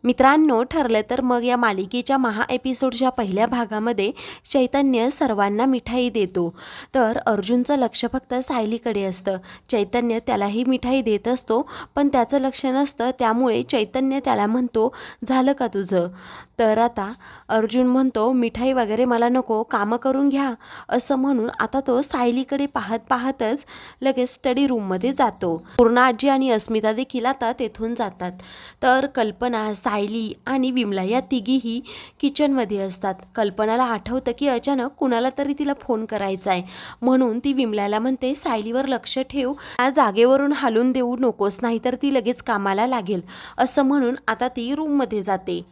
मित्रांनो, ठरलं तर मग या मालिकेच्या एपिसोडच्या पहिल्या भागामध्ये चैतन्य सर्वांना मिठाई देतो. तर अर्जुनचं लक्ष फक्त सायलीकडे असतं. चैतन्य त्यालाही मिठाई देत असतो, पण त्याचं लक्ष नसतं. त्यामुळे चैतन्य त्याला म्हणतो, झालं का तुझं? तर आता अर्जुन म्हणतो, मिठाई वगैरे मला नको, कामं करून घ्या, असं म्हणून आता तो सायलीकडे पाहत पाहतच लगेच स्टडी रूममध्ये जातो. पूर्णा आजी आणि अस्मिता देखील आता तेथून जातात. तर कल्पना, सायली आणि विमला या तिघीही किचनमध्ये असतात. कल्पनाला आठवतं की अचानक कुणाला तरी तिला फोन करायचा आहे, म्हणून ती विमलाला म्हणते, सायलीवर लक्ष ठेव, त्या जागेवरून हालून देऊ नकोस, नाहीतर ती लगेच कामाला लागेल, असं म्हणून आता ती रूममध्ये जाते.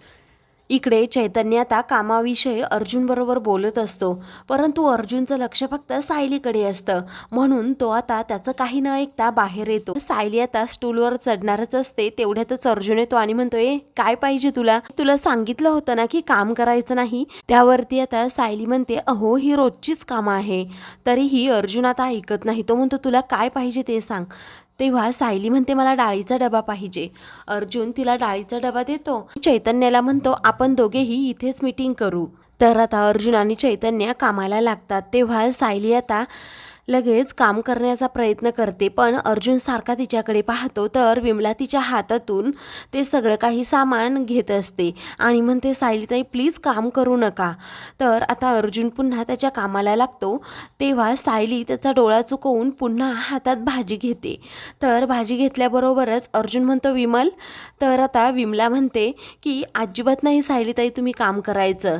इकडे चैतन्य आता कामाविषयी अर्जुनबरोबर बोलत असतो, परंतु अर्जुनचं लक्ष फक्त सायलीकडे असतं, म्हणून तो आता त्याचं काही न ऐकता बाहेर येतो. सायली आता स्टूलवर चढणारच असते, तेवढ्यातच अर्जुन येतो आणि म्हणतो, काय पाहिजे तुला? तुला सांगितलं होतं ना की काम करायचं नाही. त्यावरती आता सायली म्हणते, अहो ही रोजचीच कामं आहे. तरीही अर्जुन आता ऐकत नाही. तो म्हणतो, तुला काय पाहिजे ते सांग. तेव्हा सायली म्हणते, मला डाळीचा डबा पाहिजे. अर्जुन तिला डाळीचा डबा देतो. चैतन्याला म्हणतो, आपण दोघेही इथेच मीटिंग करू. तर आता अर्जुन आणि चैतन्य कामाला लागतात. तेव्हा सायली आता लगेच काम करण्याचा प्रयत्न करते, पण अर्जुन सारखा तिच्याकडे पाहतो. तर विमला तिच्या हातातून ते सगळं काही सामान घेत असते आणि म्हणते, सायलीताई प्लीज काम करू नका. तर आता अर्जुन पुन्हा त्याच्या कामाला लागतो. तेव्हा सायली त्याचा डोळा चुकवून पुन्हा हातात भाजी घेते. तर भाजी घेतल्याबरोबरच अर्जुन म्हणतो, विमल. तर आता विमला म्हणते की अजिबात नाही सायलीताई, तुम्ही काम करायचं.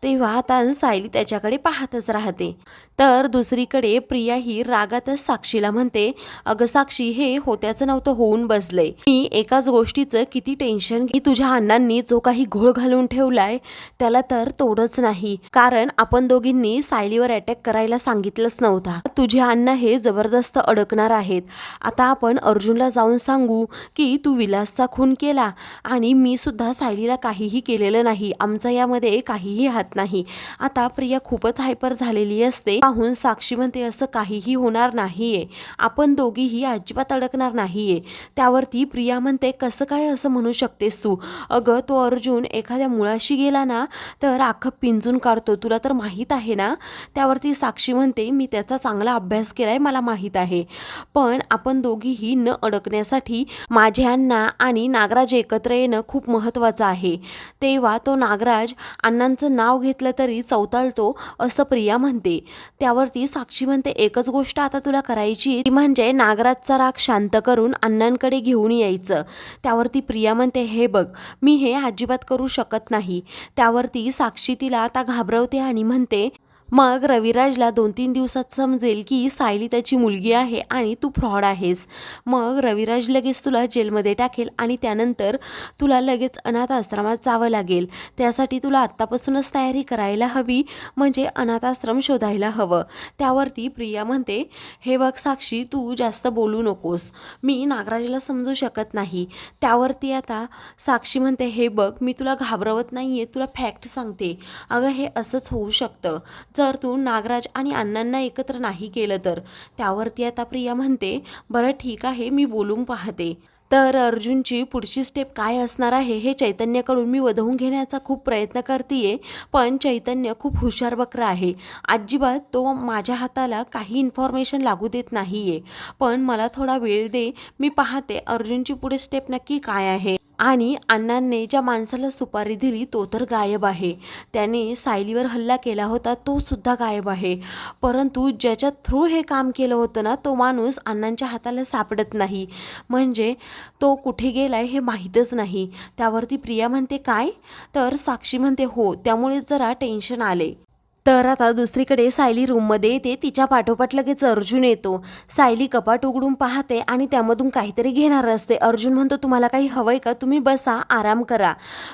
तेव्हा आता सायली त्याच्याकडे पाहतच राहते. तर दुसरीकडे प्रिया ही रागातच साक्षीला म्हणते, अगं साक्षी, हे होत्याचं नव्हतं होऊन बसलंय. मी एकाच गोष्टीचं किती टेन्शन की तुझ्या अण्णांनी जो काही घोळ घालून ठेवलाय त्याला तर तोडच नाही. कारण आपण दोघींनी सायलीवर अटॅक करायला सांगितलंच नव्हता. तुझे अण्णा हे जबरदस्त अडकणार आहेत. आता आपण अर्जुनला जाऊन सांगू की तू विलासचा खून केला आणि मी सुद्धा सायलीला काहीही केलेलं नाही, आमचा यामध्ये काहीही हात नाही. आता प्रिया खूपच हायपर झालेली असते. पाहून साक्षी म्हणते, असं काहीही होणार नाहीये, आपण दोघीही अजिबात अडकणार नाहीये. त्यावरती प्रिया म्हणते, कसं काय असं म्हणू शकतेस तू? अगं तो अर्जुन एखाद्या मुळाशी गेला ना तर अख्खं पिंजून काढतो, तुला तर माहीत आहे ना. त्यावरती साक्षी म्हणते, मी त्याचा चांगला अभ्यास केलाय, मला माहीत आहे, पण आपण दोघीही न अडकण्यासाठी माझे अण्णा आणि नागराज एकत्र येणं खूप महत्त्वाचं आहे. तेव्हा तो नागराज अण्णांचं नाव घेतलं तरी चवताळतो, असं प्रिया म्हणते. त्यावरती साक्षी म्हणते, एकच गोष्ट आता तुला करायची, ती म्हणजे नागराजचा राग शांत करून अण्णांकडे घेऊन यायचं. त्यावरती प्रिया म्हणते, हे बघ, मी हे अजिबात करू शकत नाही. त्यावरती साक्षी तिला आता घाबरवते आणि म्हणते, मग रविराजला 2-3 दिवसात समजेल की सायली त्याची मुलगी आहे आणि तू फ्रॉड आहेस. मग रविराज लगेच तुला जेलमध्ये टाकेल आणि त्यानंतर तुला लगेच अनाथ आश्रमात जावं लागेल. त्यासाठी तुला आत्तापासूनच तयारी करायला हवी, म्हणजे अनाथ आश्रम शोधायला हवं. त्यावरती प्रिया म्हणते, हे बघ साक्षी, तू जास्त बोलू नकोस, मी नागराजला समजू शकत नाही. त्यावरती आता साक्षी म्हणते, हे बघ, मी तुला घाबरवत नाहीये, तुला फॅक्ट सांगते. अगं हे असंच होऊ शकतं जर तू नागराज आणि अण्णांना एकत्र नाही केलं तर. त्यावरती आता प्रिया म्हणते, बरं ठीक आहे, मी बोलून पाहते. तर अर्जुनची पुढची स्टेप काय असणार आहे हे चैतन्याकडून मी वधवून घेण्याचा खूप प्रयत्न करतेय, पण चैतन्य खूप हुशार बकरा आहे. अजिबात तो माझ्या हाताला काही इन्फॉर्मेशन लागू देत नाहीये. पण मला थोडा वेळ दे, मी पाहते अर्जुनची पुढे स्टेप नक्की काय आहे. आणि अण्णांनी ज्या माणसाला सुपारी दिली तो तर गायब आहे. त्याने सायलीवर हल्ला केला होता तो सुद्धा गायब आहे. परंतु ज्याच्या थ्रू हे काम केलं होतं ना, तो माणूस अण्णांच्या हाताला सापडत नाही. म्हणजे तो कुठे गेलाय हे माहीतच नाही. त्यावरती प्रिया म्हणते, काय? तर साक्षी म्हणते, हो, त्यामुळे जरा टेन्शन आले. तर आता दुसरीकडे सायली रूममध्ये येते. तिच्या पाठोपाठ लगेच अर्जुन येतो. सायली कपाट उघडून पाहते आणि त्यामधून काहीतरी घेणार असते. अर्जुन म्हणतो, तुम्हाला काही हवंय का? तुम्ही बसा, आराम करा,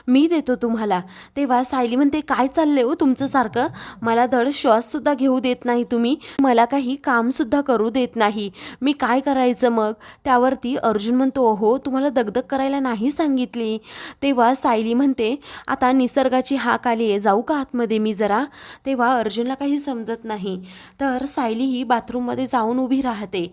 मी देतो तुम्हाला. तेव्हा सायली म्हणते, काय चाललंय हो तुमचं सारखं? मला धड श्वाससुद्धा घेऊ देत नाही तुम्ही, मला काही कामसुद्धा करू देत नाही, मी काय करायचं मग? त्यावरती अर्जुन म्हणतो, हो, तुम्हाला दगदग करायला नाही सांगितली. तेव्हा सायली म्हणते, आता निसर्गाची हाक आली आहे, जाऊ का आतमध्ये मी जरा? तेव्हा तेव्हा अर्जुनला काही समजत नाही. तर सायली ही बाथरूममध्ये जाऊन उभी राहते.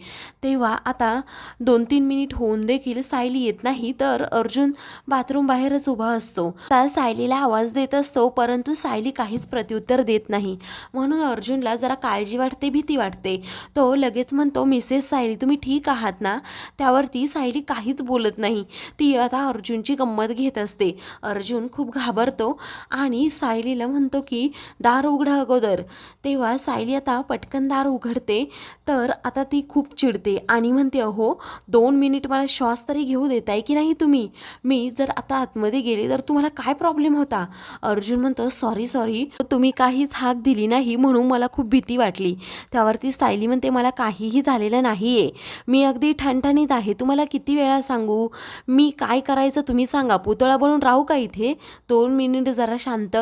तेव्हा आता 2-3 मिनिट होऊन देखील सायली येत नाही. तर अर्जुन बाथरूम बाहेरच उभा असतो. आता सायलीला आवाज देत असतो, परंतु सायली काहीच प्रत्युत्तर देत नाही. म्हणून अर्जुनला जरा काळजी वाटते, भीती वाटते. तो लगेच म्हणतो, मिसेस सायली तुम्ही ठीक आहात ना? त्यावरती सायली काहीच बोलत नाही. ती आता अर्जुनची गंमत घेत असते. अर्जुन खूप घाबरतो आणि सायलीला म्हणतो की दार उघडा अगोदर. तेव्हा सायली आता पटकन दार उघडते. तर आता ती खूप चिडते आणि म्हणते, अहो 2 मिनिट मला श्वास तरी घेऊ देताय की नाही तुम्ही? मी जर आता आतमध्ये गेले तर तुम्हाला काय प्रॉब्लेम होता? अर्जुन म्हणतो, सॉरी तुम्ही काहीच हाक दिली नाही म्हणून मला खूप भीती वाटली. त्यावरती सायली म्हणते, मला काहीही झालेलं नाही आहे. मी अगदी ठणठणीत आहे. तुम्हाला किती वेळा सांगू? मी काय करायचं तुम्ही सांगा. पुतळा बनून राहू का इथे? 2 मिनिट जरा शांत.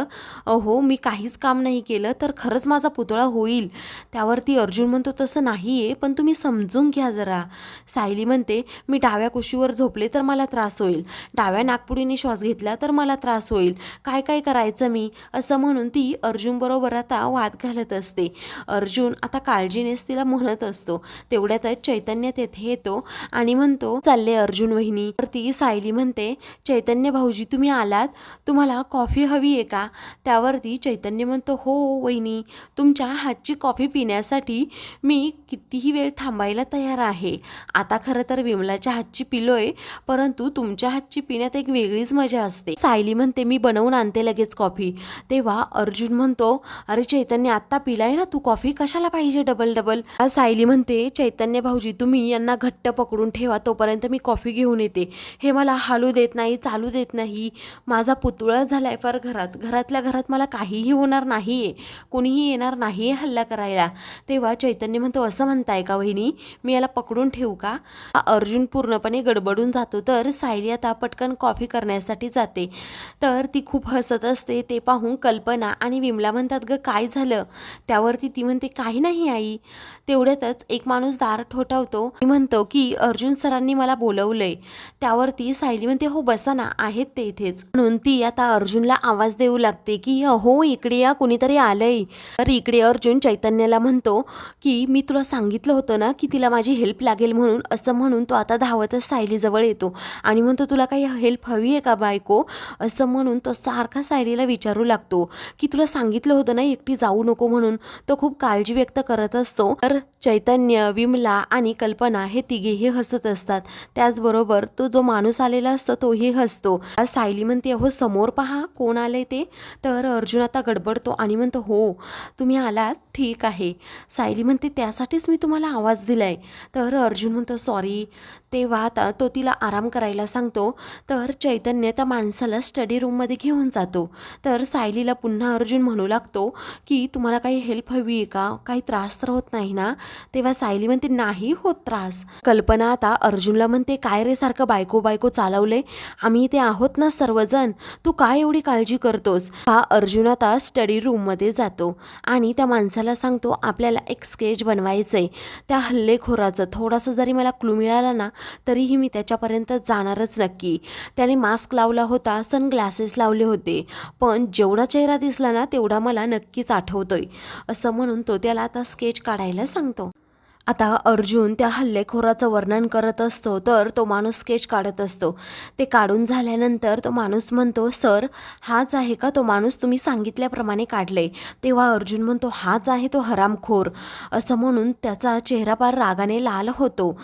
अहो मी काहीच काम नाही केलं तर खरंच माझा पुतळा होईल. त्यावरती अर्जुन म्हणतो, तसं नाही आहे, पण तुम्ही समजून घ्या जरा. सायली म्हणते, मी डाव्या कुशीवर झोपले तर मला त्रास होईल, डाव्या नाकपुडीने श्वास घेतला तर मला त्रास होईल, काय काय करायचं मी? असं म्हणून ती अर्जुनबरोबर आता वाद घालत असते. अर्जुन आता काळजीनेच तिला म्हणत असतो. तेवढ्यातच चैतन्य तेथे येतो आणि म्हणतो, चालले अर्जुन वहिनी. तर ती सायली म्हणते, चैतन्य भाऊजी तुम्ही आलात, तुम्हाला कॉफी हवी आहे का? त्यावरती चैतन्य म्हणतो, हो वहिनी, तुमच्या हातची कॉफी पिण्यासाठी मी कितीही वेळ थांबायला तयार आहे. आता खरं तर विमलाच्या हातची पिलोय, परंतु तुमच्या हातची पिण्यात एक वेगळीच मजा असते. सायली म्हणते, मी बनवून आणते लगेच कॉफी. तेव्हा अर्जुन म्हणतो, अरे चैतन्य आत्ता पिलाय ना तू कॉफी, कशाला पाहिजे डबल डबल? सायली म्हणते, चैतन्य भाऊजी तुम्ही यांना घट्ट पकडून ठेवा, तोपर्यंत मी कॉफी घेऊन येते. हे मला हालू देत नाही, चालू देत नाही. माझा पुतळा झालाय फार घरात, घरातल्या घरात मला काहीही होणार नाहीये, कोणीही येणार नाहीये हल्ला करायला. तेव्हा चैतन्य म्हणतो, असं म्हणताय का वहिनी, मी याला पकडून ठेवू का? अर्जुन पूर्णपणे गडबडून जातो. तर सायली आता पटकन कॉफी करण्यासाठी जाते. तर ती खूप हसत असते. ते पाहून कल्पना आणि विमला म्हणतात, ग काय झालं? त्यावरती ती म्हणते, काही नाही आई. तेवढ्यातच एक माणूस दार ठोठावतो. म्हणतो की अर्जुन सरांनी मला बोलवलंय. त्यावरती सायली म्हणते, हो बसा ना, आहेत ते इथेच. म्हणून ती आता अर्जुनला आवाज देऊ लागते की हो इकडे या, कुणीतरी आलंय. तर इकडे अर्जुन चैतन्याला म्हणतो की मी तुला सांगितलं होतं ना की तिला माझी हेल्प लागेल म्हणून. असं म्हणून तो आता धावतच सायलीजवळ येतो आणि म्हणतो, तुला काही हेल्प हवी आहे का बायको? असं म्हणून तो सारखा सायलीला विचारू लागतो की तुला सांगितलं होतं ना एकटी जाऊ नको म्हणून. तो खूप काळजी व्यक्त करत असतो. तर चैतन्य, विमला आणि कल्पना हे तिघेही हसत असतात. त्याचबरोबर तो जो माणूस आलेला असतो तोही हसतो. सायली म्हणते, हो समोर पहा कोण आलंय ते. तर अर्जुन आता गडबडतो आणि म्हणतो, हो तुम्ही आलात, ठीक आहे. सायली म्हणते, त्यासाठीच मी तुम्हाला आवाज दिलाय. तर अर्जुन म्हणतो, सॉरी. तेव्हा आता तो तिला आराम करायला सांगतो. तर चैतन्य त्या माणसाला स्टडी रूममध्ये घेऊन जातो. तर सायलीला पुन्हा अर्जुन म्हणू लागतो की तुम्हाला काही हेल्प हवी आहे का? काही त्रास तर होत नाही ना? तेव्हा सायली म्हणते, नाही होत त्रास. कल्पना आता अर्जुनला म्हणते, काय रे सारखं बायको बायको चालवलंय, आम्ही इथे आहोत ना सर्वजण, तू काय एवढी काळजी करतोस? हा अर्जुन आता स्टडी रूममध्ये जातो आणि त्या माणसाला सांगतो, आपल्याला एक स्केच बनवायचंय. त्या हल्लेखोराचं थोडासा जरी मला क्लू मिळाला ना तरीही मी त्याच्यापर्यंत जाणारच नक्की. त्याने मास्क लावला होता, सनग्लासेस लावले होते, पण जेवढा चेहरा दिसला ना तेवढा मला नक्कीच आठवतोय. असं म्हणून तो त्याला आता स्केच काढायला सांगतो. आता अर्जुन त्या हल्लेखोराचं वर्णन करत असतो. तर तो माणूस स्केच काढत असतो. ते काढून झाल्यानंतर तो माणूस म्हणतो, सर हाच आहे का तो माणूस तुम्ही सांगितल्याप्रमाणे काढले? तेव्हा अर्जुन म्हणतो, हाच आहे तो हरामखोर. असं म्हणून त्याचा चेहरा फार रागाने लाल होतो.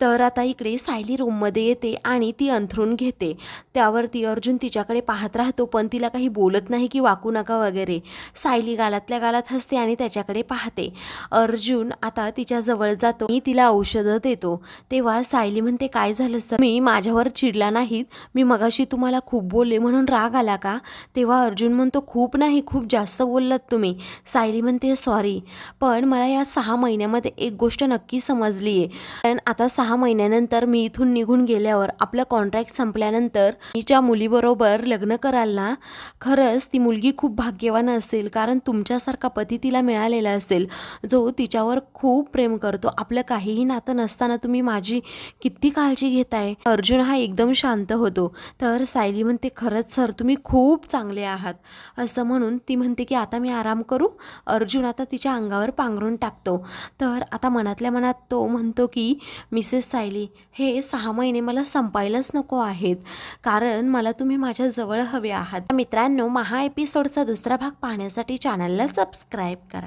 तर आता इकडे सायली रूममध्ये येते आणि ती अंथरूण घेते. त्यावरती अर्जुन तिच्याकडे पाहत राहतो, पण तिला काही बोलत नाही की वाकू नका वगैरे. सायली गालातल्या गालात हसते आणि त्याच्याकडे पाहते. अर्जुन आता तिच्याजवळ जातो आणि तिला औषधं देतो. तेव्हा सायली म्हणते, काय झालं सर? मी माझ्यावर चिडला नाहीत, मी मगाशी तुम्हाला खूप बोलले म्हणून राग आला का? तेव्हा अर्जुन म्हणतो, खूप नाही, खूप जास्त बोललात तुम्ही. सायली म्हणते, सॉरी, पण मला या 6 महिन्यामध्ये एक गोष्ट नक्की समजली आहे. पण आता 6 6 महिन्यानंतर मी इथून निघून गेल्यावर आपलं कॉन्ट्रॅक्ट संपल्यानंतर तिच्या मुलीबरोबर लग्न कराल ना, खरंच ती मुलगी खूप भाग्यवान असेल, कारण तुमच्यासारखा पती तिला मिळालेला असेल जो तिच्यावर खूप प्रेम करतो. आपलं काहीही नातं नसताना तुम्ही माझी किती काळजी घेताय. अर्जुन हा एकदम शांत होतो. तर सायली म्हणते, खरंच सर तुम्ही खूप चांगले आहात. असं म्हणून ती म्हणते की आता मी आराम करू. अर्जुन आता तिच्या अंगावर पांघरून टाकतो. तर आता मनातल्या मनात तो म्हणतो की मिसेस सायली, हे 6 महिने मला संपायलाच नको आहेत, कारण मला तुम्ही माझ्या जवळ हवे आहात. मित्रांनो, महा एपिसोडचा दुसरा भाग पाहण्यासाठी चॅनलला सबस्क्राईब करा.